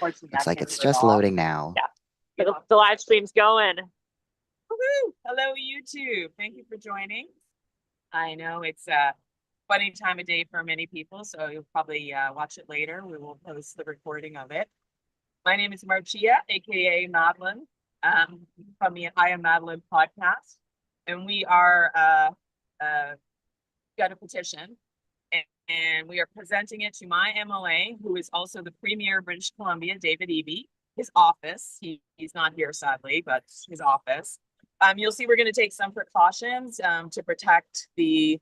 Looks like it's just loading now. Yeah, the live stream's going. Woohoo! Hello, YouTube. Thank you for joining. I know it's a funny time of day for many people, so you'll probably watch it later. We will post the recording of it. My name is Marcia, aka Madeline, from the I Am Madeline podcast, and we are got a petition, and we are presenting it to my MLA, who is also the Premier of British Columbia, David Eby. His office. He's not here, sadly, but his office. You'll see we're going to take some precautions to protect the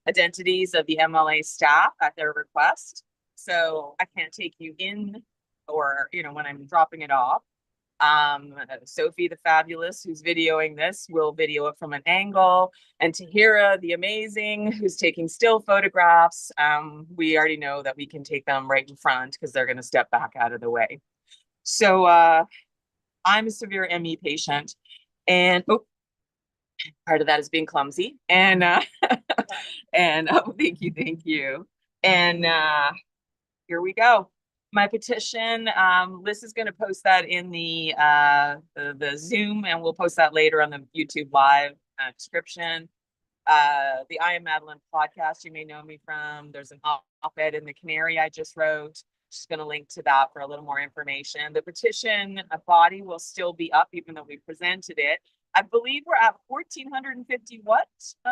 identities of the MLA staff at their request. So I can't take you in, or when I'm dropping it off. Sophie the fabulous, who's videoing this, will video it from an angle, and Tahira the amazing, who's taking still photographs. We already know that we can take them right in front because they're going to step back out of the way. So I'm a severe ME patient, and part of that is being clumsy. And and thank you. And here we go. My petition. Liz is going to post that in the Zoom, and we'll post that later on the YouTube live description. The I Am Madeline podcast, you may know me from. There's an op-ed in the Canary I just wrote. Just going to link to that for a little more information. The petition body will still be up, even though we presented it. I believe we're at 1,450 what,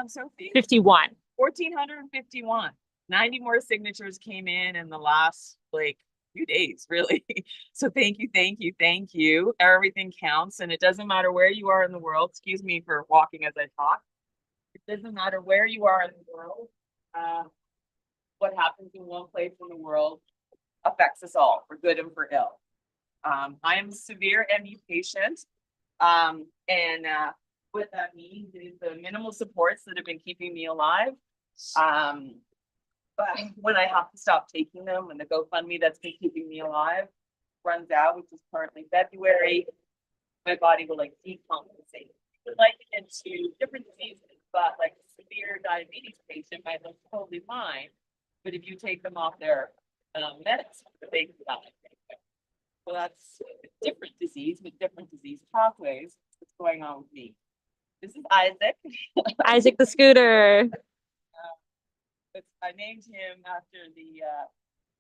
Sophie? 51. 1,451. 90 more signatures came in the last few days, really. So thank you. Everything counts, and it doesn't matter where you are in the world. Excuse me for walking as I talk. It doesn't matter where you are in the world. What happens in one place in the world affects us all, for good and for ill. I am a severe ME patient, and what that means is the minimal supports that have been keeping me alive. But when I have to stop taking them, when the GoFundMe that's been keeping me alive runs out, which is currently February, my body will decompensate. It would into different diseases, but a severe diabetes patient might look totally fine, but if you take them off their meds, they can die. So that's a different disease with different disease pathways. What's going on with me? This is Isaac. Isaac the scooter. I named him after the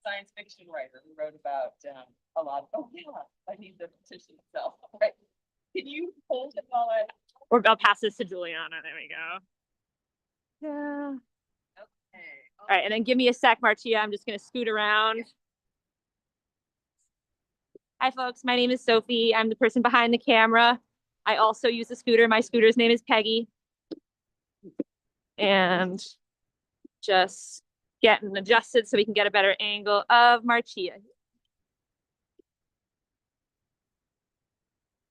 science fiction writer who wrote about a lot. I need the petition itself. Right. Can you hold it while I'll pass this to Juliana. There we go. Yeah. Okay. All right, and then give me a sec, Marcia. I'm just going to scoot around. Hi, folks. My name is Sophie. I'm the person behind the camera. I also use a scooter. My scooter's name is Peggy. And just getting adjusted so we can get a better angle of Marcia.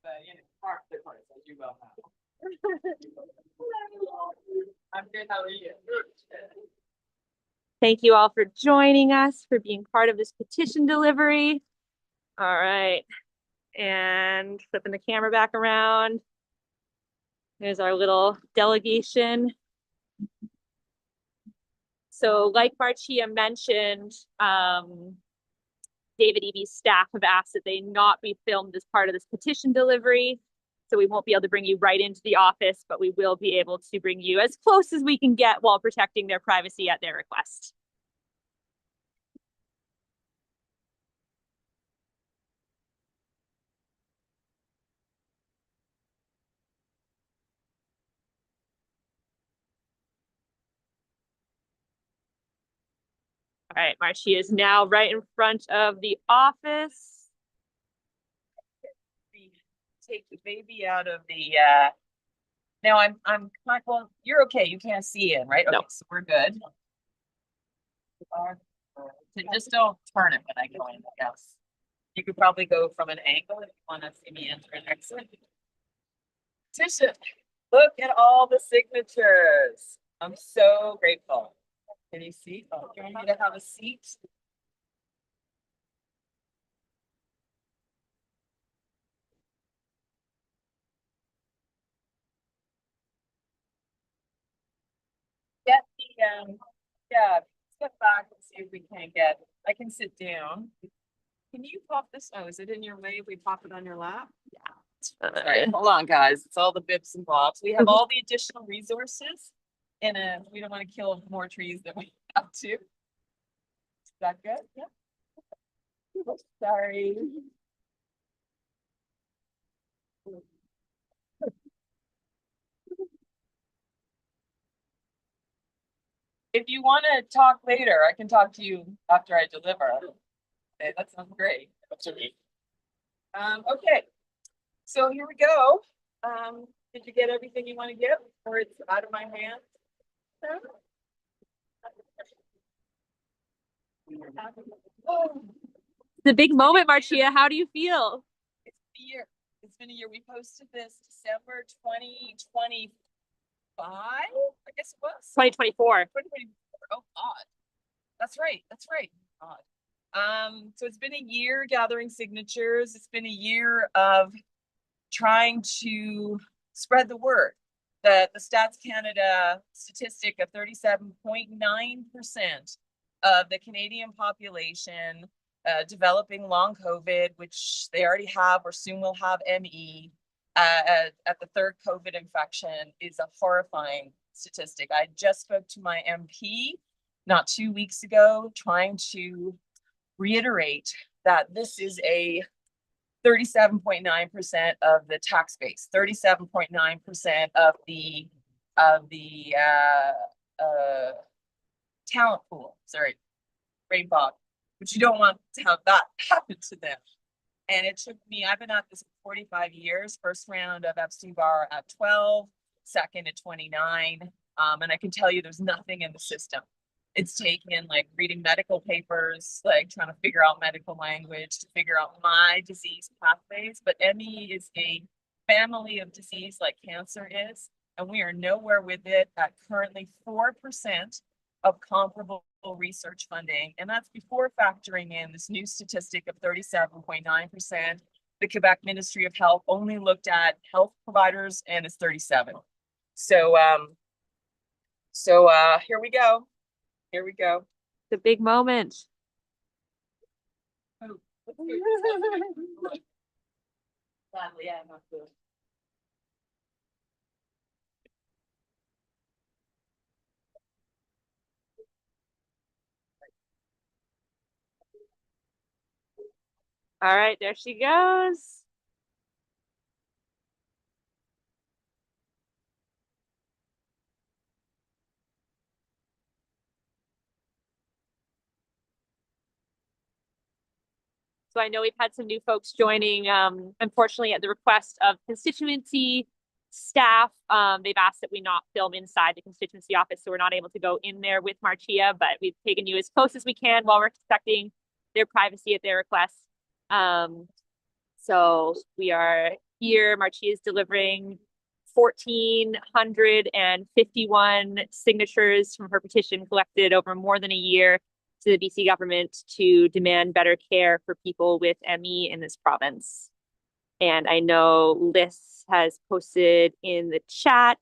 As you well know. I'm good. How are you? Thank you all for joining us, for being part of this petition delivery. All right. And flipping the camera back around. There's our little delegation. So like Marcia mentioned, David Eby's staff have asked that they not be filmed as part of this petition delivery. So we won't be able to bring you right into the office, but we will be able to bring you as close as we can get while protecting their privacy at their request. All right, Marcia is now right in front of the office. Take the baby out of the now I'm well, you're okay, you can't see it, right? Okay, no. So we're good. Just don't turn it when I go in, I guess. You could probably go from an angle if you want to see me enter and exit. Petition, look at all the signatures. I'm so grateful. Can you see? Oh, do you want me to have a seat? Get the yeah, step back and see if we can get. I can sit down. Can you pop this? Oh, is it in your way if we pop it on your lap? Uh, Sorry, hold on, guys. It's all the bits and bobs. We have all the additional resources, and we don't want to kill more trees than we have to. Is that good? Yeah. Sorry. If you want to talk later, I can talk to you after I deliver. Okay, that sounds great. Okay. So here we go. Did you get everything you want to get, or it's out of my hands? The big moment, Marcia. How do you feel? It's been a year. It's been a year. We posted this December 2025, I guess it was. 2024. 2024. Oh God. That's right. That's right. God. So it's been a year gathering signatures. It's been a year of trying to spread the word that the Stats Canada statistic of 37.9% of the Canadian population developing long COVID, which they already have or soon will have ME at the third COVID infection, is a horrifying statistic. I just spoke to my MP not 2 weeks ago, trying to reiterate that this is a 37.9% of the tax base, 37.9% of the talent pool. Sorry, brain fog, but you don't want to have that happen to them. And it took me, I've been at this for 45 years, first round of Epstein-Barr at 12, second at 29. And I can tell you there's nothing in the system. It's taken like reading medical papers, like trying to figure out medical language to figure out my disease pathways. But ME is a family of disease like cancer is, and we are nowhere with it at currently 4% of comparable research funding. And that's before factoring in this new statistic of 37.9%. The Quebec Ministry of Health only looked at health providers and it's 37. So here we go. Here we go. The big moment. Sadly, yeah, not good. All right, there she goes. So I know we've had some new folks joining, unfortunately at the request of constituency staff. They've asked that we not film inside the constituency office, so we're not able to go in there with Marcia, but we've taken you as close as we can while respecting their privacy at their request. So we are here. Marcia is delivering 1,451 signatures from her petition collected over more than a year to the BC government to demand better care for people with ME in this province. And I know Liz has posted in the chat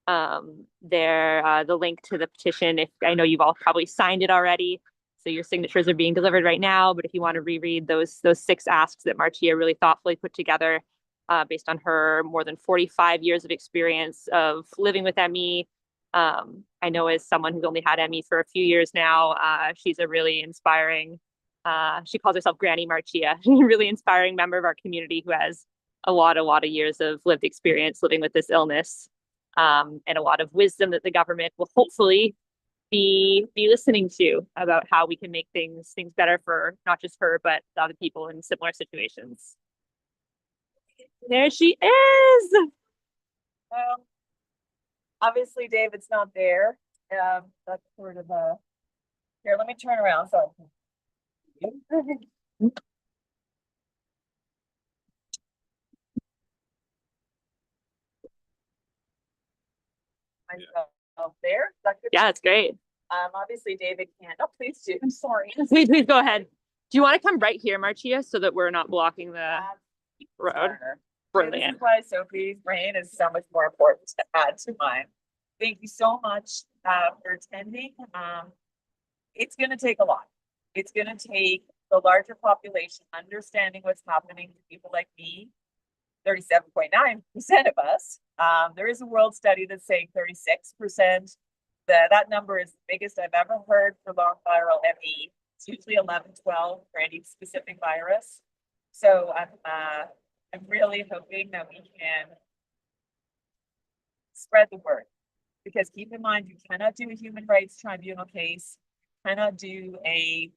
the link to the petition. If I know you've all probably signed it already, so your signatures are being delivered right now. But if you want to reread those 6 asks that Marcia really thoughtfully put together based on her more than 45 years of experience of living with ME. I know as someone who's only had ME for a few years now, she's a really inspiring, she calls herself Granny Marcia, really inspiring member of our community who has a lot of years of lived experience living with this illness, and a lot of wisdom that the government will hopefully be listening to about how we can make things better for not just her, but the other people in similar situations. There she is. Obviously, David's not there. That's sort of a. Here, let me turn around so I can. Myself there. Yeah, that's great. Obviously, David can't. Oh, please do. I'm sorry. Please go ahead. Do you want to come right here, Marcia, so that we're not blocking the road? Brilliant. This is why Sophie's brain is so much more important to add to mine. Thank you so much for attending. It's going to take a lot. It's going to take the larger population understanding what's happening to people like me, 37.9% of us. There is a world study that's saying 36%. That number is the biggest I've ever heard for long viral ME. It's usually 11, 12 for any specific virus. So I'm really hoping that we can spread the word, because keep in mind, you cannot do a human rights tribunal case, cannot do a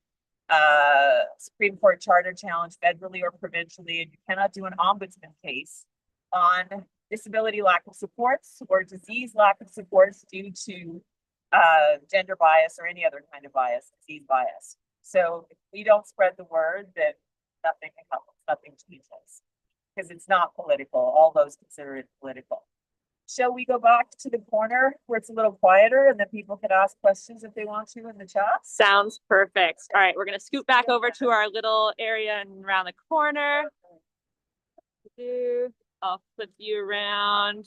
Supreme Court charter challenge federally or provincially, and you cannot do an ombudsman case on disability lack of supports or disease lack of supports due to gender bias or any other kind of bias, disease bias. So if we don't spread the word, then nothing can help, nothing changes, because it's not political. All those consider it political. Shall we go back to the corner where it's a little quieter and then people can ask questions if they want to in the chat? Sounds perfect. All right, we're gonna scoot back over to our little area and around the corner. I'll flip you around.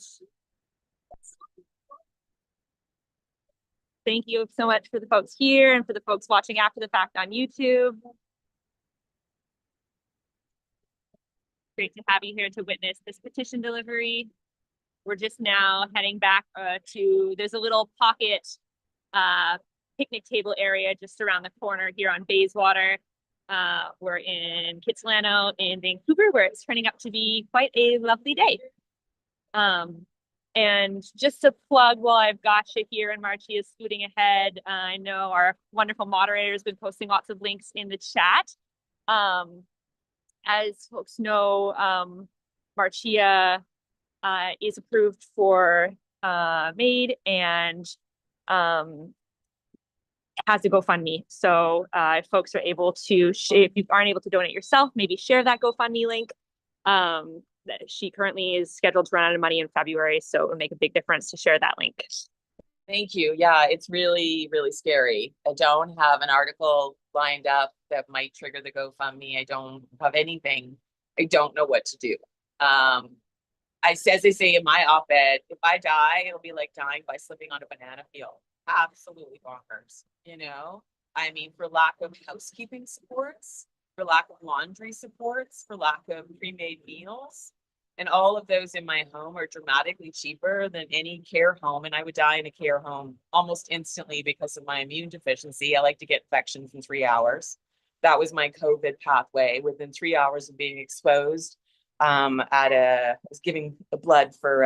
Thank you so much for the folks here and for the folks watching after the fact on YouTube. Great to have you here to witness this petition delivery. We're just now heading back there's a little pocket picnic table area just around the corner here on Bayswater. We're in Kitsilano in Vancouver, where it's turning out to be quite a lovely day. And just to plug while I've got you here and Marcia is scooting ahead, I know our wonderful moderator has been posting lots of links in the chat. As folks know, Marcia is approved for MADE and has a GoFundMe. So if folks are able to, if you aren't able to donate yourself, maybe share that GoFundMe link. She currently is scheduled to run out of money in February, so it would make a big difference to share that link. Thank you. Yeah, it's really, really scary. I don't have an article lined up that might trigger the GoFundMe. I don't have anything. I don't know what to do. As I say in my op-ed, if I die, it'll be like dying by slipping on a banana peel. Absolutely bonkers, you know? I mean, for lack of housekeeping supports, for lack of laundry supports, for lack of pre-made meals, and all of those in my home are dramatically cheaper than any care home, and I would die in a care home almost instantly because of my immune deficiency. I like to get infections in 3 hours. That was my COVID pathway. Within 3 hours of being exposed, I was giving blood for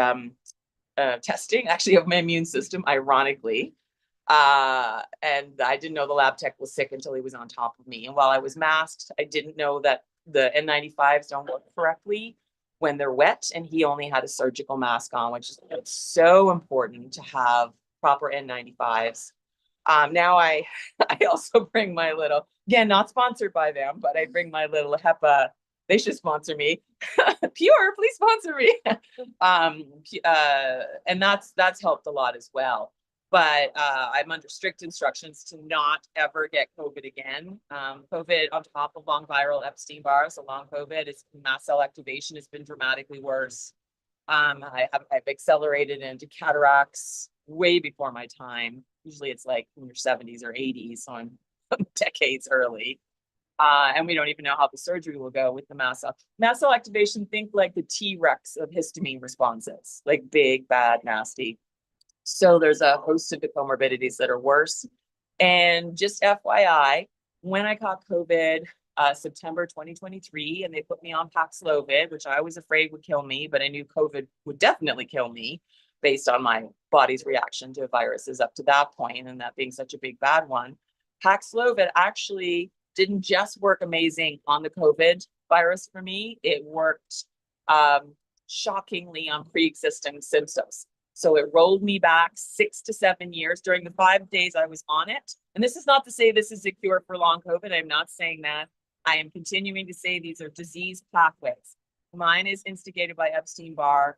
testing, actually, of my immune system, ironically. And I didn't know the lab tech was sick until he was on top of me. And while I was masked, I didn't know that the N95s don't work correctly when they're wet. And he only had a surgical mask on, which is so important to have proper N95s. Now I also bring my little, again, not sponsored by them, but I bring my little HEPA. They should sponsor me. Pure, please sponsor me. And that's helped a lot as well. But I'm under strict instructions to not ever get COVID again. COVID on top of long viral Epstein-Barr, so long COVID, mast cell activation has been dramatically worse. I've accelerated into cataracts way before my time. Usually it's like in your 70s or 80s, so I'm decades early. And we don't even know how the surgery will go with the mast cell. Mast cell activation, think like the T-Rex of histamine responses, like big, bad, nasty. So there's a host of the comorbidities that are worse. And just FYI, when I caught COVID, September 2023, and they put me on Paxlovid, which I was afraid would kill me, but I knew COVID would definitely kill me based on my body's reaction to viruses up to that point, and that being such a big bad one. Paxlovid actually didn't just work amazing on the COVID virus for me. It worked shockingly on pre-existing symptoms. So it rolled me back 6 to 7 years during the 5 days I was on it. And this is not to say this is a cure for long COVID. I'm not saying that. I am continuing to say these are disease pathways. Mine is instigated by Epstein-Barr.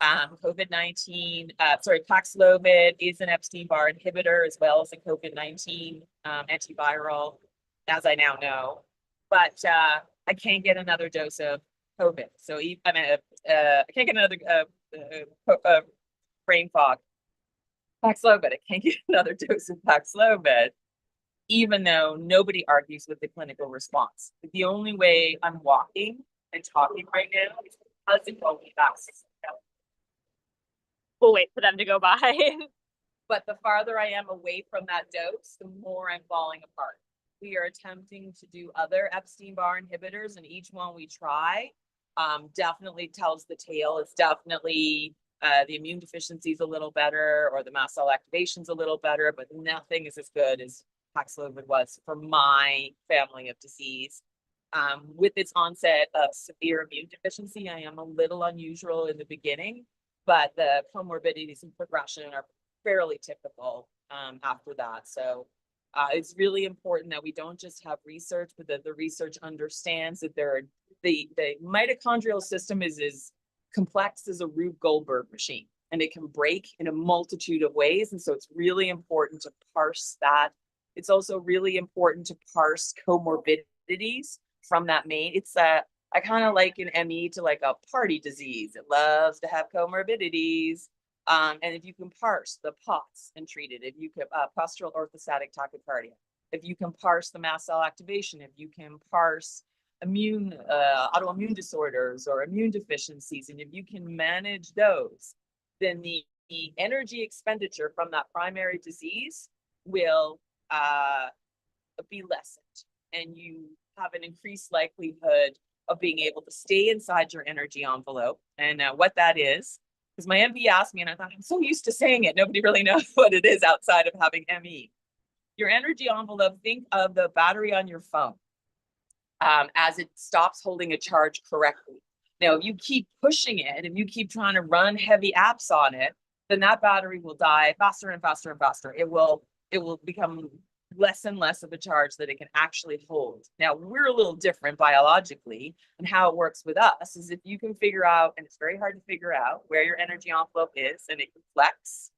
COVID-19, Paxlovid is an Epstein-Barr inhibitor as well as a COVID-19 antiviral, as I now know. But I can't get another dose of COVID. So I can't get another brain fog. Paxlovid, I can't get another dose of Paxlovid. even though nobody argues with the clinical response. The only way I'm walking and talking right now is because it only lasts. We'll wait for them to go by. But the farther I am away from that dose, the more I'm falling apart. We are attempting to do other Epstein-Barr inhibitors, and each one we try definitely tells the tale. It's definitely the immune deficiency is a little better, or the mast cell activation's a little better, but nothing is as good as Paxlovid was for my family of disease. With its onset of severe immune deficiency, I am a little unusual in the beginning, but the comorbidities and progression are fairly typical after that. So it's really important that we don't just have research, but that the research understands that the mitochondrial system is as complex as a Rube Goldberg machine, and it can break in a multitude of ways. And so it's really important to parse that. It's also really important to parse comorbidities from that main. I kind of liken ME to like a party disease. It loves to have comorbidities. And if you can parse the POTS and treat it, if you can postural orthostatic tachycardia, if you can parse the mast cell activation, if you can parse autoimmune disorders or immune deficiencies, and if you can manage those, then the energy expenditure from that primary disease will be lessened, and you have an increased likelihood of being able to stay inside your energy envelope. And what that is, because my MD asked me, and I thought, I'm so used to saying it, nobody really knows what it is outside of having ME. Your energy envelope, think of the battery on your phone as it stops holding a charge correctly. Now, if you keep pushing it, if you keep trying to run heavy apps on it, then that battery will die faster and faster and faster. It will become less and less of a charge that it can actually hold. Now, we're a little different biologically, and how it works with us is if you can figure out, and it's very hard to figure out where your energy envelope is, and it can flex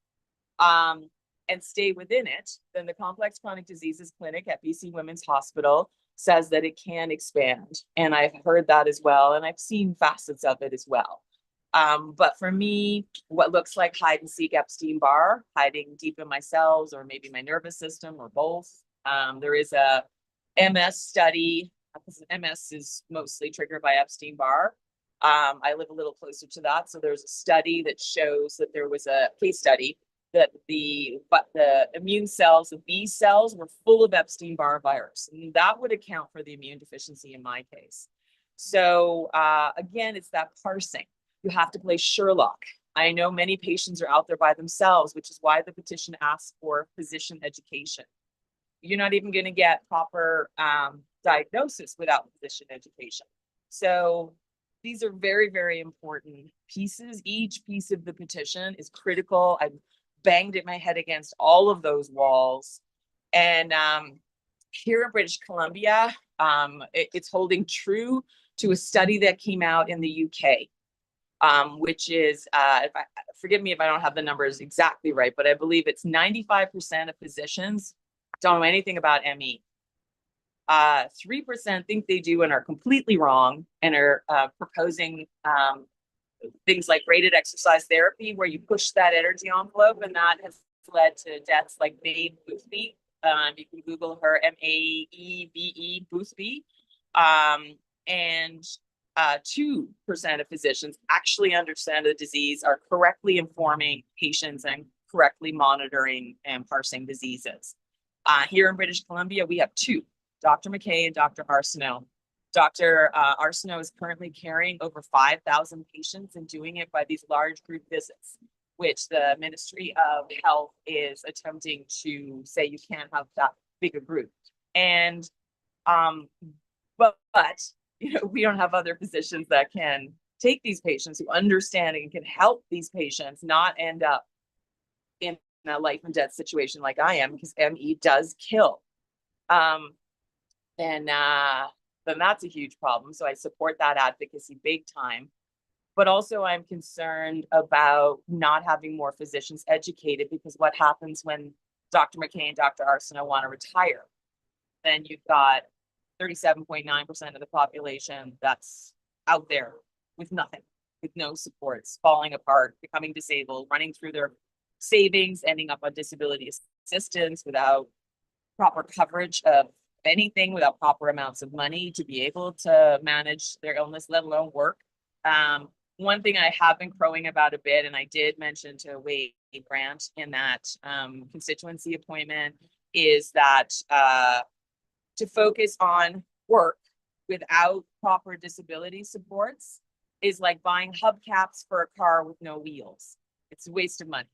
and stay within it, then the Complex Chronic Diseases Clinic at BC Women's Hospital says that it can expand. And I've heard that as well, and I've seen facets of it as well. But for me, what looks like hide and seek Epstein-Barr, hiding deep in my cells or maybe my nervous system or both. There is a MS study, because MS is mostly triggered by Epstein-Barr. I live a little closer to that. So there's a study that shows that there was a case study that the immune cells, the B cells, were full of Epstein-Barr virus. And that would account for the immune deficiency in my case. So again, it's that parsing. You have to play Sherlock. I know many patients are out there by themselves, which is why the petition asks for physician education. You're not even going to get proper diagnosis without physician education. So these are very, very important pieces. Each piece of the petition is critical. I've banged my head against all of those walls. And here in British Columbia, it's holding true to a study that came out in the UK. Which is, forgive me if I don't have the numbers exactly right, but I believe it's 95% of physicians don't know anything about ME. 3% think they do and are completely wrong, and are proposing things like graded exercise therapy, where you push that energy envelope, and that has led to deaths like Maeve Boothby. You can Google her, Maeve Boothby. And 2% of physicians actually understand the disease, are correctly informing patients and correctly monitoring and parsing diseases. Here in British Columbia, we have two, Dr. McKay and Dr. Arsenault. Dr. Arsenault is currently carrying over 5,000 patients and doing it by these large group visits, which the Ministry of Health is attempting to say you can't have that big a group. And but you know, we don't have other physicians that can take these patients, who understand and can help these patients not end up in a life and death situation like I am, because ME does kill. Then that's a huge problem. So I support that advocacy big time. But also I'm concerned about not having more physicians educated, because what happens when Dr. McKay and Dr. Arsenault want to retire? Then you've got 37.9% of the population that's out there with nothing, with no supports, falling apart, becoming disabled, running through their savings, ending up on disability assistance without proper coverage of anything without proper amounts of money to be able to manage their illness, let alone work. One thing I have been crowing about a bit, and I did mention to Wade Grant in that constituency appointment, is that to focus on work without proper disability supports is like buying hubcaps for a car with no wheels. It's a waste of money.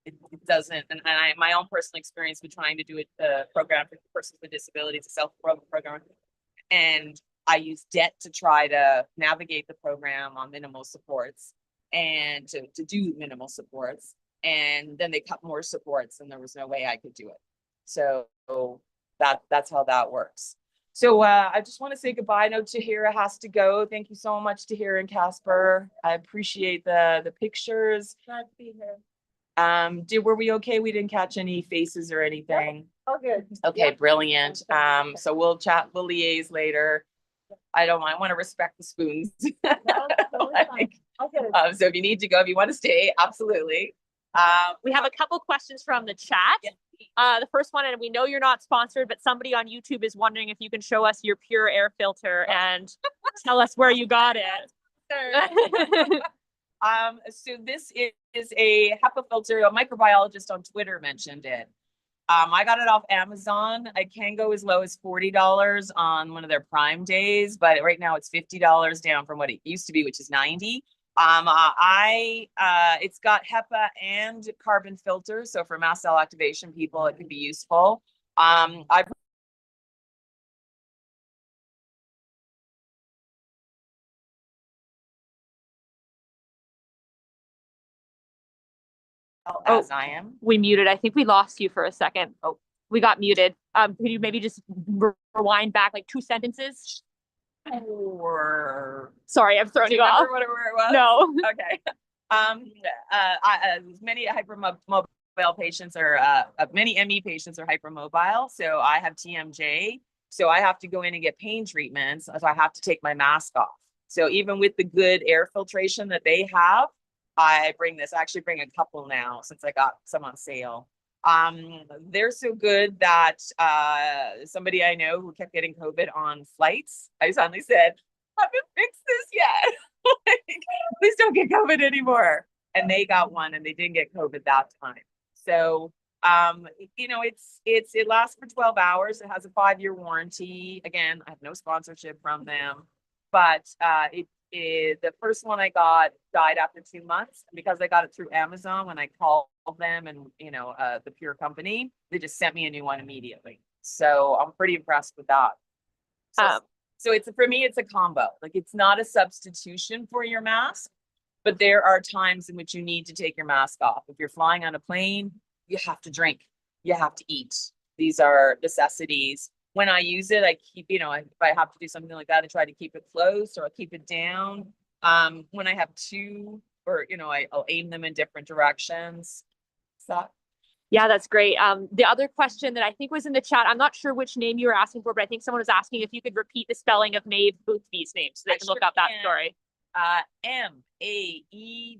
It doesn't, and my own personal experience with trying to do a program for persons with disabilities, a self-employment program, and I used debt to try to navigate the program on minimal supports and to do minimal supports. And then they cut more supports and there was no way I could do it. So that's how that works. So I just want to say goodbye. I know Tahira has to go. Thank you so much, Tahira and Casper. I appreciate the pictures. Glad to be here. Were we okay? We didn't catch any faces or anything. All good. Okay, Yeah. brilliant. So we'll chat, we'll liaise later. I don't mind, I want to respect the spoons. That's totally fine. Like, All good. so if you need to go, if you want to stay, absolutely. We have a couple questions from the chat. Yes. The first one, and we know you're not sponsored, but somebody on YouTube is wondering if you can show us your pure air filter and tell us where you got it. So this is a HEPA filter. A microbiologist on Twitter mentioned it. I got it off Amazon. I can go as low as $40 on one of their Prime days, but right now it's $50 down from what it used to be, which is $90. It's got HEPA and carbon filter, so for mast cell activation people, it could be useful. I've as I am. We muted. I think we lost you for a second. Oh, we got muted. Could you maybe just rewind back like 2 sentences? Or Sorry, I've thrown you off. whatever it was. No. Okay. Many hypermobile patients are many ME patients are hypermobile. So I have TMJ. So I have to go in and get pain treatments. So I have to take my mask off. So even with the good air filtration that they have, I actually bring a couple now since I got some on sale. They're so good that somebody I know who kept getting COVID on flights, I suddenly said, I haven't fixed this yet. Like, please don't get COVID anymore. And they got one and they didn't get COVID that time. So it lasts for 12 hours. It has a 5-year warranty. Again, I have no sponsorship from them, but the first one I got died after 2 months. And because I got it through Amazon, when I called them and the Pure company, they just sent me a new one immediately. So I'm pretty impressed with that. So it's, for me, it's a combo. Like, it's not a substitution for your mask, but there are times in which you need to take your mask off. If you're flying on a plane, you have to drink, you have to eat. These are necessities. When I use it, I keep, if I have to do something like that, I try to keep it close or I'll keep it down. When I have two, or, I'll aim them in different directions. So. Yeah, that's great. The other question that I think was in the chat, I'm not sure which name you were asking for, but I think someone was asking if you could repeat the spelling of Maeve Boothby's name so they can look up that story. MAEVE,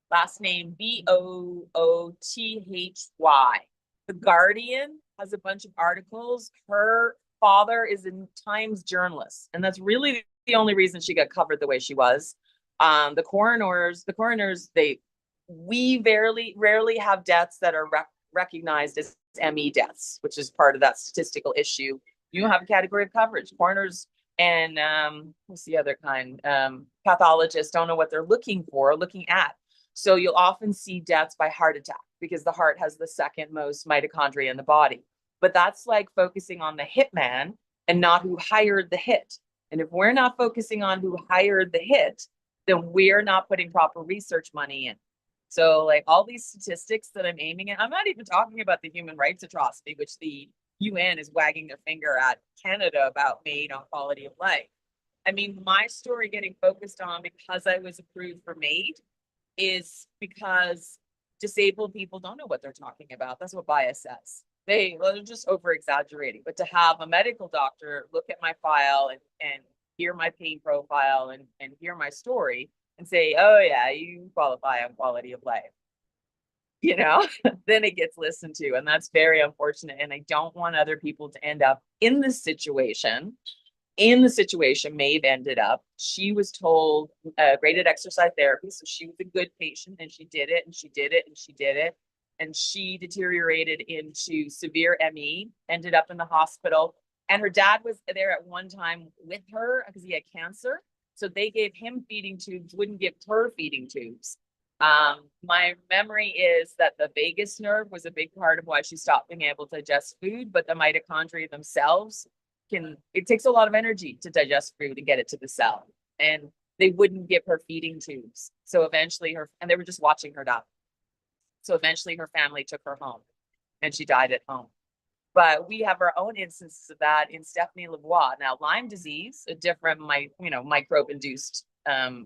last name BOOTHY. The Guardian has a bunch of articles. Her father is a Times journalist, and that's really the only reason she got covered the way she was. The coroners, we rarely have deaths that are recognized as ME deaths, which is part of that statistical issue. You don't have a category of coverage. Coroners and what's the other kind? Pathologists don't know what they're looking at. So you'll often see deaths by heart attack because the heart has the second most mitochondria in the body. But that's like focusing on the hitman and not who hired the hit. And if we're not focusing on who hired the hit, then we're not putting proper research money in. So like all these statistics that I'm aiming at, I'm not even talking about the human rights atrocity, which the UN is wagging their finger at Canada about MAID on quality of life. I mean, my story getting focused on because I was approved for MAID is because disabled people don't know what they're talking about. That's what bias says. They're just over exaggerating. But to have a medical doctor look at my file and hear my pain profile and hear my story and say, oh yeah, you qualify on quality of life. you know, then it gets listened to. And that's very unfortunate. And I don't want other people to end up in this situation. In the situation Maeve ended up, she was told graded exercise therapy. So she was a good patient and she did it and she did it and she did it. And she deteriorated into severe ME, ended up in the hospital. And her dad was there at one time with her because he had cancer. So they gave him feeding tubes, wouldn't give her feeding tubes. My memory is that the vagus nerve was a big part of why she stopped being able to digest food, but the mitochondria themselves it takes a lot of energy to digest food and get it to the cell. And they wouldn't give her feeding tubes. So eventually and they were just watching her die. So eventually her family took her home and she died at home. But we have our own instances of that in Stephanie Lavoie. Now, Lyme disease, a different microbe-induced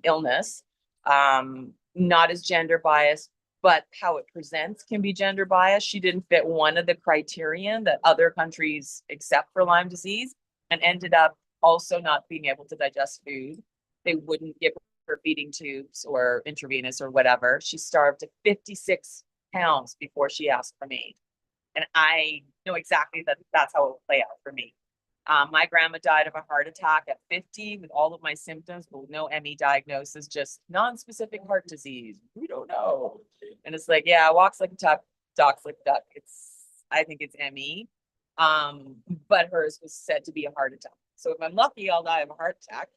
illness, not as gender biased, but how it presents can be gender biased. She didn't fit one of the criterion that other countries accept for Lyme disease and ended up also not being able to digest food. They wouldn't give her feeding tubes or intravenous or whatever. She starved to 56 pounds before she asked for me. And I know exactly that's how it will play out for me. My grandma died of a heart attack at 50 with all of my symptoms, but with no ME diagnosis, just non-specific heart disease. We don't know. And it's like, yeah, walks like a duck, talks like a duck. I think it's ME. But hers was said to be a heart attack. So if I'm lucky, I'll die of a heart attack.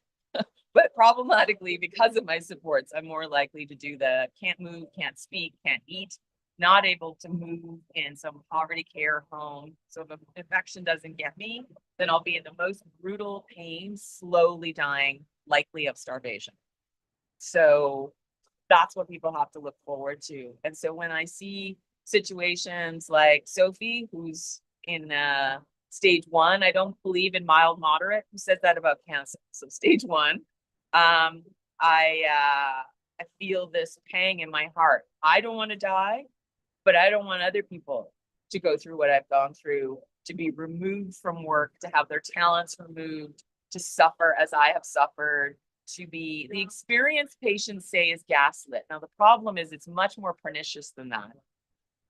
But problematically, because of my supports, I'm more likely to do the can't move, can't speak, can't eat, not able to move in some poverty care home. So if an infection doesn't get me, then I'll be in the most brutal pain, slowly dying, likely of starvation. So that's what people have to look forward to. And so when I see situations like Sophie, who's in stage 1, I don't believe in mild moderate. Who says that about cancer? So stage 1, I feel this pang in my heart. I don't want to die, but I don't want other people to go through what I've gone through, to be removed from work, to have their talents removed, to suffer as I have suffered, to be the experience patients say is gaslit. Now, the problem is it's much more pernicious than that.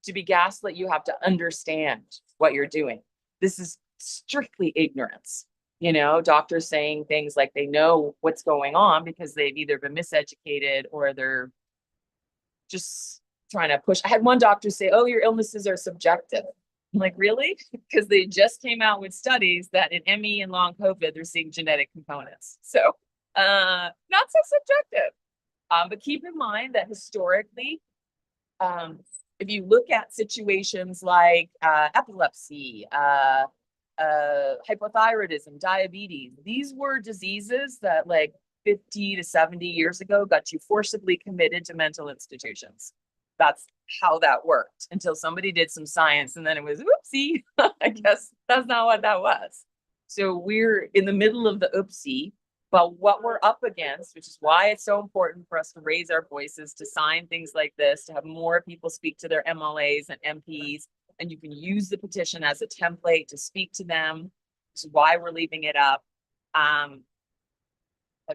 To be gaslit, you have to understand what you're doing. This is strictly ignorance. You know, doctors saying things like they know what's going on because they've either been miseducated or they're just trying to push. I had one doctor say, "Oh, your illnesses are subjective." I'm like, really? Because they just came out with studies that in ME and long COVID, they're seeing genetic components. So not so subjective. But keep in mind that historically, if you look at situations like epilepsy, hypothyroidism, diabetes, these were diseases that like 50 to 70 years ago got you forcibly committed to mental institutions. That's how that worked until somebody did some science and then it was, oopsie, I guess that's not what that was. So we're in the middle of the oopsie, but what we're up against, which is why it's so important for us to raise our voices, to sign things like this, to have more people speak to their MLAs and MPs, and you can use the petition as a template to speak to them. This is why we're leaving it up. I've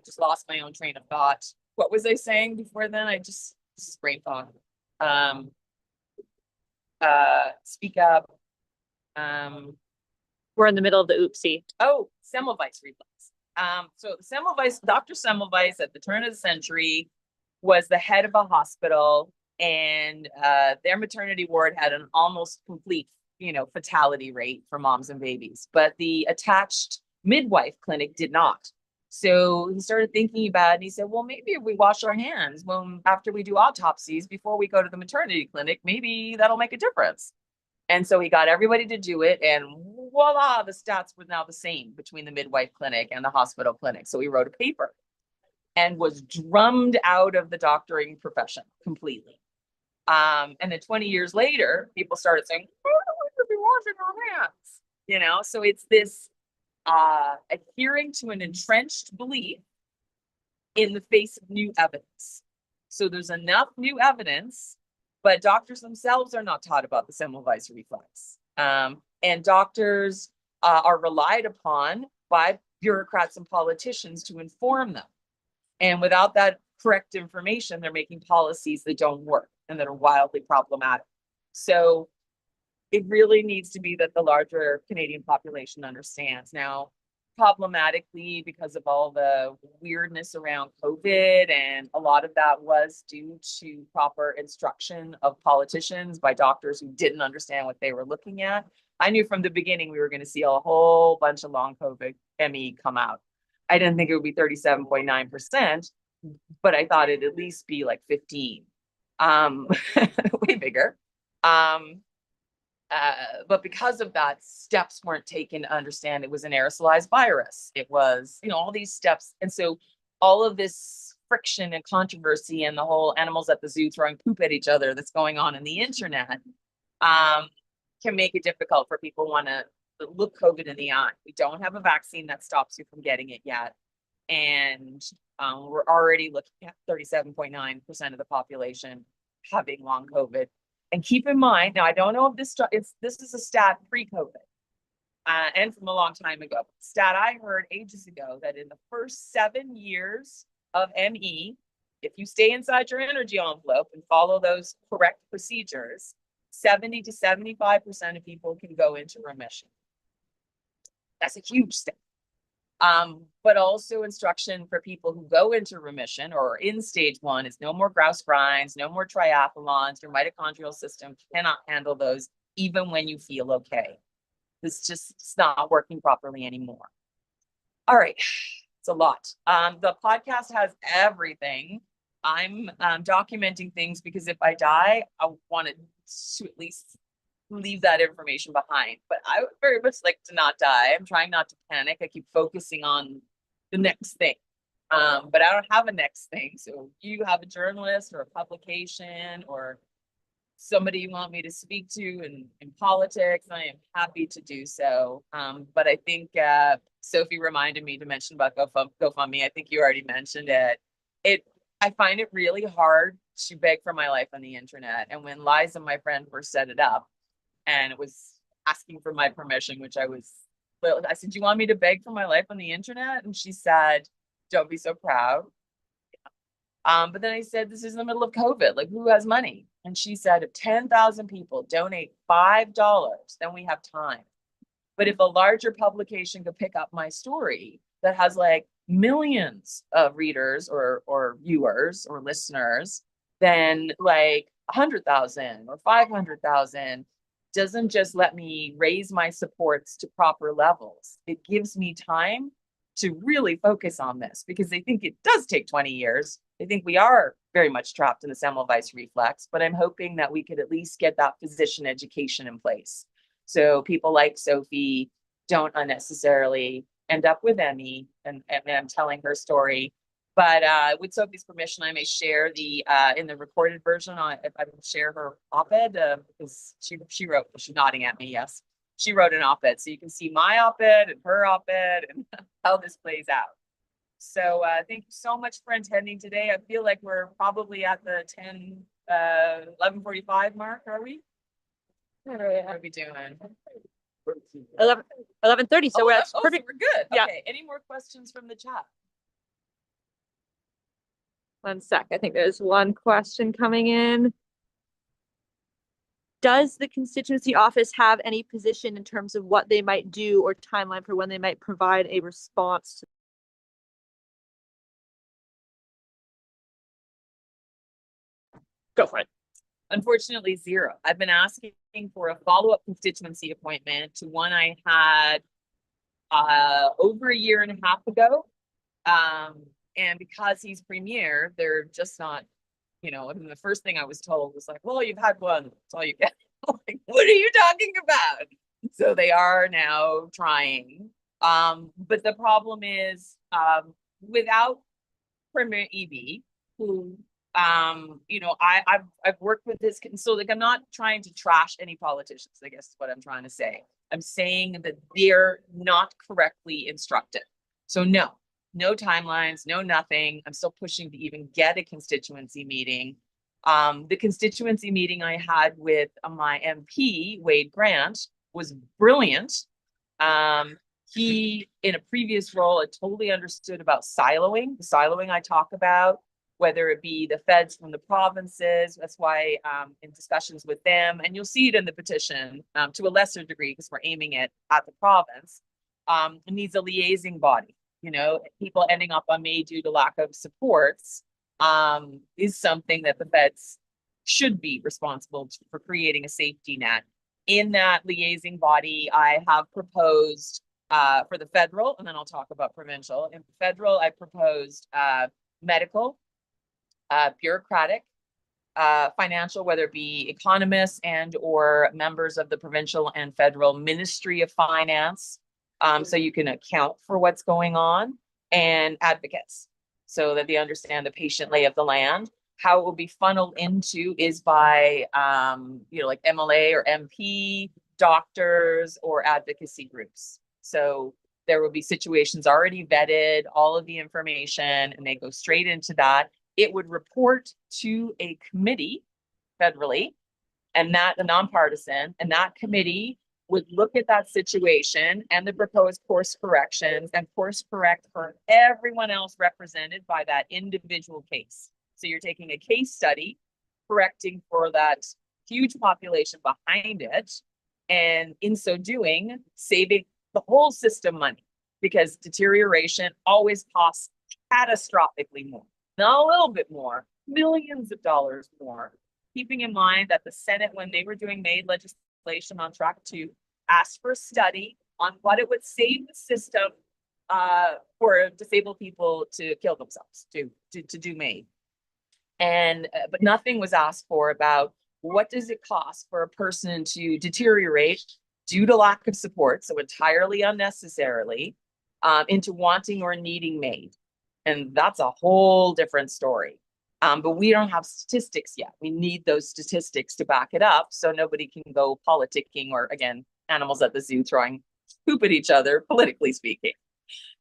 just lost my own train of thought. What was I saying before then? This is brain fog. Speak up. We're in the middle of the oopsie. Oh, Semmelweis reflex. So Semmelweis, Dr. Semmelweis at the turn of the century was the head of a hospital, and their maternity ward had an almost complete, fatality rate for moms and babies, but the attached midwife clinic did not. So he started thinking about it and he said, well, maybe if we wash our hands after we do autopsies before we go to the maternity clinic, maybe that'll make a difference. And so he got everybody to do it, and voila, the stats were now the same between the midwife clinic and the hospital clinic. So he wrote a paper and was drummed out of the doctoring profession completely. And then 20 years later, people started saying, oh, we should be washing our hands. So it's this adhering to an entrenched belief in the face of new evidence. So there's enough new evidence, but doctors themselves are not taught about the Semmelweis reflex. And doctors are relied upon by bureaucrats and politicians to inform them. And without that correct information, they're making policies that don't work. and that are wildly problematic. So it really needs to be that the larger Canadian population understands. Now, problematically, because of all the weirdness around COVID, and a lot of that was due to proper instruction of politicians by doctors who didn't understand what they were looking at. I knew from the beginning we were going to see a whole bunch of long COVID ME come out. I didn't think it would be 37.9%, but I thought it'd at least be like 15, way bigger. But because of that, steps weren't taken to understand it was an aerosolized virus. It was, all these steps. And so all of this friction and controversy and the whole animals at the zoo throwing poop at each other that's going on in the internet can make it difficult for people want to look COVID in the eye. We don't have a vaccine that stops you from getting it yet. And we're already looking at 37.9% of the population having long COVID. And keep in mind, now I don't know if this is a stat pre-COVID and from a long time ago. Stat I heard ages ago that in the first 7 years of ME, if you stay inside your energy envelope and follow those correct procedures, 70 to 75% of people can go into remission. That's a huge step. But also instruction for people who go into remission or in stage 1 is no more grouse grinds, no more triathlons. Your mitochondrial system cannot handle those even when you feel okay. It's not working properly anymore. All right, it's a lot. The podcast has everything. I'm documenting things because if I die, I want to at least leave that information behind. But I would very much like to not die. I'm trying not to panic. I keep focusing on the next thing. But I don't have a next thing. So if you have a journalist or a publication or somebody you want me to speak to in politics, I am happy to do so. But I think Sophie reminded me to mention about GoFundMe. I think you already mentioned it. I find it really hard to beg for my life on the internet. And when Liza, my friend, first set it up, and it was asking for my permission, which I said, do you want me to beg for my life on the internet? And she said, don't be so proud. But then I said, this is in the middle of COVID. Like, who has money? And she said, if 10,000 people donate $5, then we have time. But if a larger publication could pick up my story that has like millions of readers or viewers or listeners, then like 100,000 or 500,000 doesn't just let me raise my supports to proper levels. It gives me time to really focus on this because they think it does take 20 years. They think we are very much trapped in the Semmelweis reflex, but I'm hoping that we could at least get that physician education in place. So people like Sophie don't unnecessarily end up with ME, and I'm telling her story. But with Sophie's permission, I may share in the recorded version, if I would share her op-ed, because she wrote, she's nodding at me, yes. She wrote an op-ed, so you can see my op-ed and her op-ed and how this plays out. So thank you so much for attending today. I feel like we're probably at the 11:45 mark, are we? What are we doing? 11:30, so we're perfect. So we're good. Yeah. Okay, any more questions from the chat? 1 sec. I think there's one question coming in. Does the constituency office have any position in terms of what they might do or timeline for when they might provide a response to? Go for it. Unfortunately, zero. I've been asking for a follow-up constituency appointment to one I had over a year and a half ago. And because he's premier, they're just not, and the first thing I was told was like, well, you've had one, that's all you get. Like, what are you talking about? So they are now trying. But the problem is without Premier EB, who I've worked with this, so like I'm not trying to trash any politicians, I guess is what I'm trying to say. I'm saying that they're not correctly instructed. So no timelines, no nothing. I'm still pushing to even get a constituency meeting. The constituency meeting I had with my MP, Wade Grant, was brilliant. He, in a previous role, had totally understood about siloing, the siloing I talk about. whether it be the feds from the provinces. That's why in discussions with them, and you'll see it in the petition to a lesser degree because we're aiming it at the province, it needs a liaising body. You know, people ending up on MAID due to lack of supports is something that the feds should be responsible for creating a safety net. In that liaising body, I have proposed for the federal, and then I'll talk about provincial. In federal, I proposed medical, bureaucratic, financial, whether it be economists and or members of the provincial and federal Ministry of Finance, so you can account for what's going on, and advocates, so that they understand the patient lay of the land. How it will be funneled into is by, you know, like MLA or MP, doctors, or advocacy groups. So there will be situations already vetted, all of the information, and they go straight into that. It would report to a committee federally, and that a nonpartisan, and that committee would look at that situation and the proposed course corrections and course correct for everyone else represented by that individual case. So you're taking a case study, correcting for that huge population behind it, and in so doing, saving the whole system money, because deterioration always costs catastrophically more. Not a little bit more, millions of dollars more. Keeping in mind that the Senate, when they were doing MAID legislation, on track to ask for a study on what it would save the system for disabled people to kill themselves, to do MAID. And but nothing was asked for about what does it cost for a person to deteriorate due to lack of support, so entirely unnecessarily, into wanting or needing MAID. And that's a whole different story. But we don't have statistics yet. We need those statistics to back it up, so nobody can go politicking, or again, animals at the zoo throwing poop at each other, politically speaking.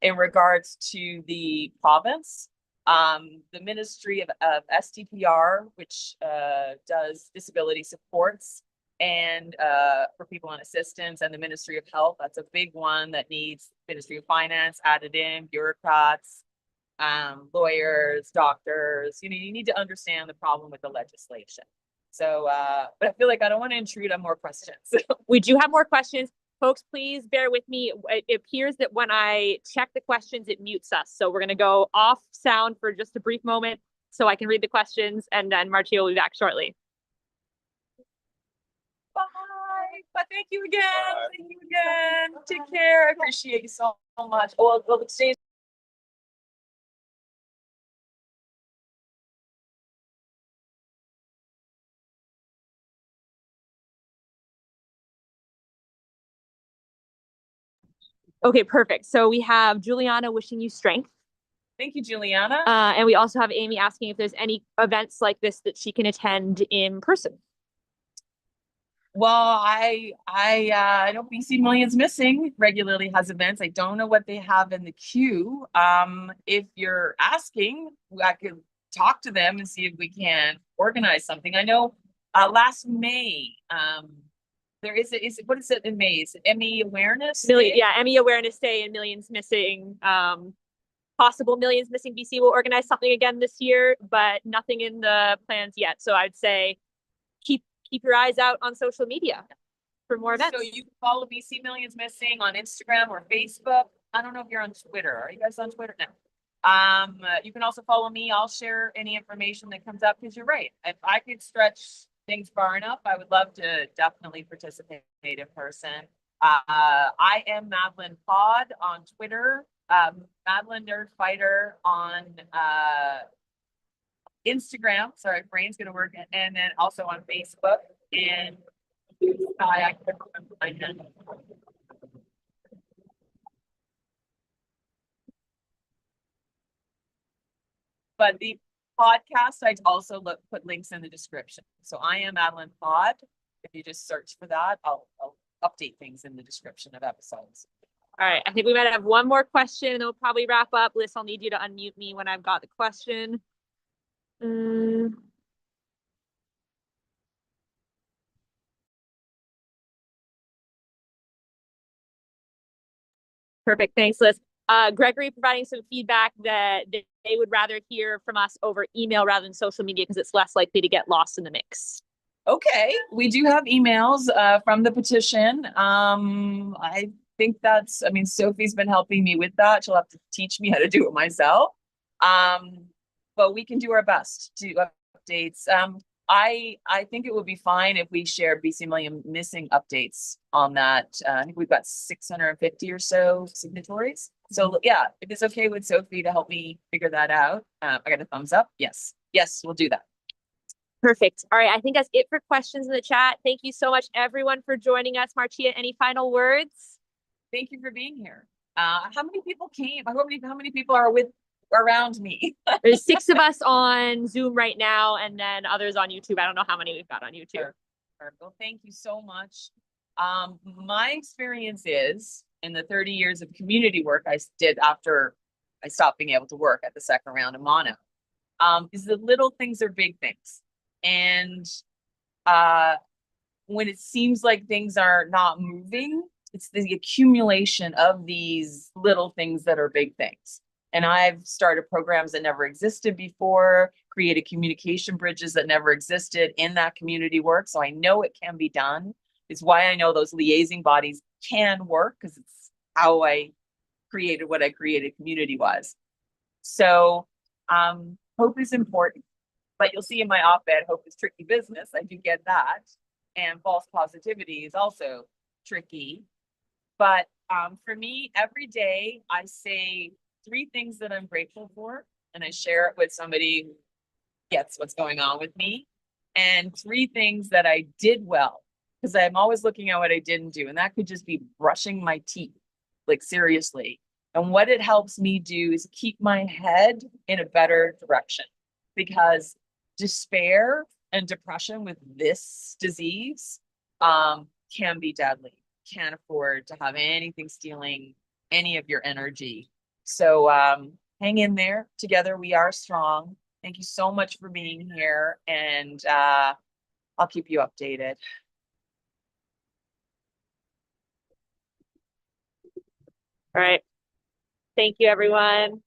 In regards to the province, the Ministry of STPR, which does disability supports and for people on assistance, and the Ministry of Health, that's a big one that needs Ministry of Finance added in, bureaucrats, lawyers, doctors. You know, you need to understand the problem with the legislation. So, but I feel like I don't want to intrude on more questions. We do have more questions. Folks, please bear with me. It appears that when I check the questions, it mutes us. So we're going to go off sound for just a brief moment so I can read the questions, and then Marcia will be back shortly. Bye. But thank you again. Bye. Thank you again. Take care. I appreciate you so much. Well, stay. Okay, perfect. So we have Juliana wishing you strength. Thank you, Juliana. And we also have Amy asking if there's any events like this that she can attend in person. Well, I know BC Millions Missing regularly has events. I don't know what they have in the queue. If you're asking, I could talk to them and see if we can organize something. I know last May, there is what is it in May? Is it ME Awareness Day? Yeah, ME Awareness Day and Millions Missing. Possible Millions Missing BC will organize something again this year, but nothing in the plans yet. So I'd say keep your eyes out on social media for more events. So you can follow BC Millions Missing on Instagram or Facebook. I don't know if you're on Twitter. Are you guys on Twitter? No. You can also follow me. I'll share any information that comes up, because you're right. If I could stretch things far enough, I would love to definitely participate in person. I am Madelinepod on Twitter, Madeline Nerd Fighter on Instagram. Sorry, brain's gonna work, and then also on Facebook. And I can't remember my name. But the podcast, I also put links in the description. So I am Madelinepod. If you just search for that, I'll update things in the description of episodes. All right, I think we might have one more question, and then we'll probably wrap up. Liz, I'll need you to unmute me when I've got the question. Perfect, thanks, Liz. Gregory providing some feedback that they would rather hear from us over email rather than social media because it's less likely to get lost in the mix. Okay, we do have emails from the petition. I think that's, I mean, Sophie's been helping me with that. She'll have to teach me how to do it myself. But we can do our best to updates. I think it would be fine if we share BC Million missing updates on that. I think we've got 650 or so signatories. So yeah, if it's okay with Sophie to help me figure that out, I got a thumbs up. Yes, we'll do that. Perfect. All right. I think that's it for questions in the chat. Thank you so much, everyone, for joining us. Marcia, any final words? Thank you for being here. How many people came? How many people are around me? There's 6 of us on Zoom right now, and then others on YouTube. I don't know how many we've got on YouTube. Well, thank you so much. My experience is in the 30 years of community work I did after I stopped being able to work at the second round of mono, is the little things are big things. And when it seems like things are not moving, it's the accumulation of these little things that are big things. And I've started programs that never existed before, created communication bridges that never existed in that community work. So I know it can be done. It's why I know those liaising bodies can work, because it's how I created what I created community-wise. So hope is important. But you'll see in my op-ed, hope is tricky business. I do get that. And false positivity is also tricky. But for me, every day I say 3 things that I'm grateful for, and I share it with somebody who gets what's going on with me, and 3 things that I did well, because I'm always looking at what I didn't do. And that could just be brushing my teeth, like seriously. And what it helps me do is keep my head in a better direction, because despair and depression with this disease can be deadly. Can't afford to have anything stealing any of your energy. So hang in there. Together we are strong. Thank you so much for being here, and I'll keep you updated. All right. Thank you, everyone.